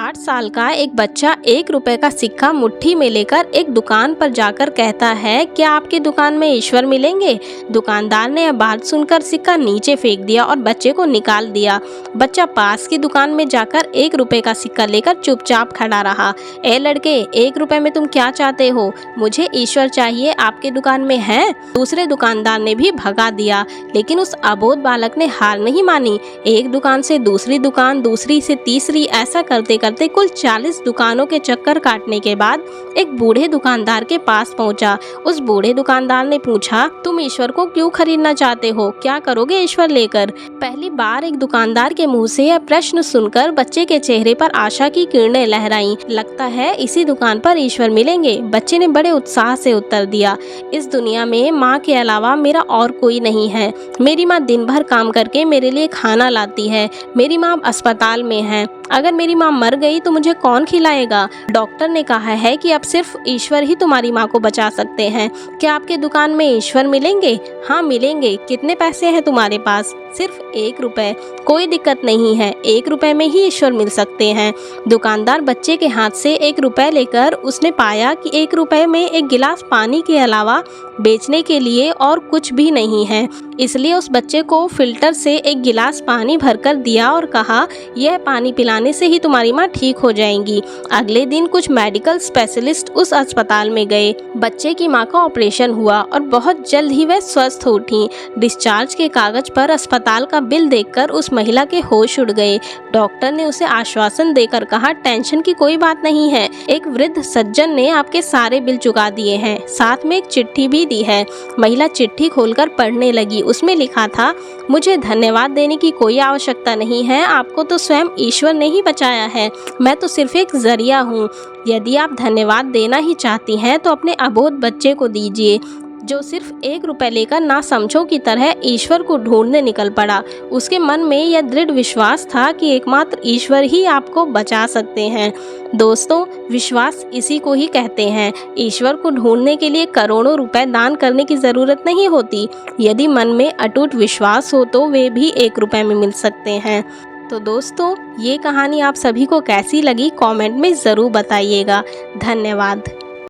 8 साल का एक बच्चा 1 रुपए का सिक्का मुट्ठी में लेकर एक दुकान पर जाकर कहता है, क्या आपकी दुकान में ईश्वर मिलेंगे? दुकानदार ने यह बात सुनकर सिक्का नीचे फेंक दिया और बच्चे को निकाल दिया। बच्चा पास की दुकान में जाकर 1 रुपए का सिक्का लेकर चुपचाप खड़ा रहा। ए लड़के, 1 रुपए में तुम क्या चाहते हो? मुझे ईश्वर चाहिए, आपके दुकान में है? दूसरे दुकानदार ने भी भगा दिया, लेकिन उस अबोध बालक ने हार नहीं मानी। एक दुकान से दूसरी दुकान, दूसरी से तीसरी, ऐसा करते करते कुल 40 दुकानों के चक्कर काटने के बाद एक बूढ़े दुकानदार के पास पहुंचा। उस बूढ़े दुकानदार ने पूछा, तुम ईश्वर को क्यों खरीदना चाहते हो? क्या करोगे ईश्वर लेकर? पहली बार एक दुकानदार के मुंह से यह प्रश्न सुनकर बच्चे के चेहरे पर आशा की किरणें लहराईं। लगता है इसी दुकान पर ईश्वर मिलेंगे। बच्चे ने बड़े उत्साह से उत्तर दिया, इस दुनिया में माँ के अलावा मेरा और कोई नहीं है। मेरी माँ दिन भर काम करके मेरे लिए खाना लाती है। मेरी माँ अस्पताल में है। अगर मेरी माँ मर गई तो मुझे कौन खिलाएगा? डॉक्टर ने कहा है कि अब सिर्फ ईश्वर ही तुम्हारी माँ को बचा सकते हैं। क्या आपके दुकान में ईश्वर मिलेंगे? हाँ मिलेंगे। कितने पैसे हैं तुम्हारे पास? सिर्फ 1 रुपए। कोई दिक्कत नहीं है, 1 रुपए में ही ईश्वर मिल सकते हैं। दुकानदार बच्चे के हाथ से 1 रुपए लेकर उसने पाया कि 1 रुपए में एक गिलास पानी के अलावा बेचने के लिए और कुछ भी नहीं है। इसलिए उस बच्चे को फिल्टर से एक गिलास पानी भरकर दिया और कहा, यह पानी पिलाने से ही तुम्हारी माँ ठीक हो जाएंगी। अगले दिन कुछ मेडिकल स्पेशलिस्ट उस अस्पताल में गए। बच्चे की माँ का ऑपरेशन हुआ और बहुत जल्द ही वह स्वस्थ हो उठी। डिस्चार्ज के कागज पर अस्पताल का बिल देखकर उस महिला के होश उड़ गए। डॉक्टर ने उसे आश्वासन देकर कहा, टेंशन की कोई बात नहीं है, एक वृद्ध सज्जन ने आपके सारे बिल चुका दिए हैं, साथ में एक चिट्ठी भी दी है। महिला चिट्ठी खोलकर पढ़ने लगी। उसमें लिखा था, मुझे धन्यवाद देने की कोई आवश्यकता नहीं है, आपको तो स्वयं ईश्वर ने ही बचाया है, मैं तो सिर्फ एक जरिया हूँ। यदि आप धन्यवाद देना ही चाहती हैं तो अपने अबोध बच्चे को दीजिए, जो सिर्फ 1 रुपए लेकर ना समझो की तरह ईश्वर को ढूंढने निकल पड़ा। उसके मन में यह दृढ़ विश्वास था कि एकमात्र ईश्वर ही आपको बचा सकते हैं। दोस्तों, विश्वास इसी को ही कहते हैं। ईश्वर को ढूंढने के लिए करोड़ों रुपए दान करने की जरूरत नहीं होती। यदि मन में अटूट विश्वास हो तो वे भी 1 रुपए में मिल सकते हैं। तो दोस्तों, ये कहानी आप सभी को कैसी लगी कमेंट में ज़रूर बताइएगा। धन्यवाद।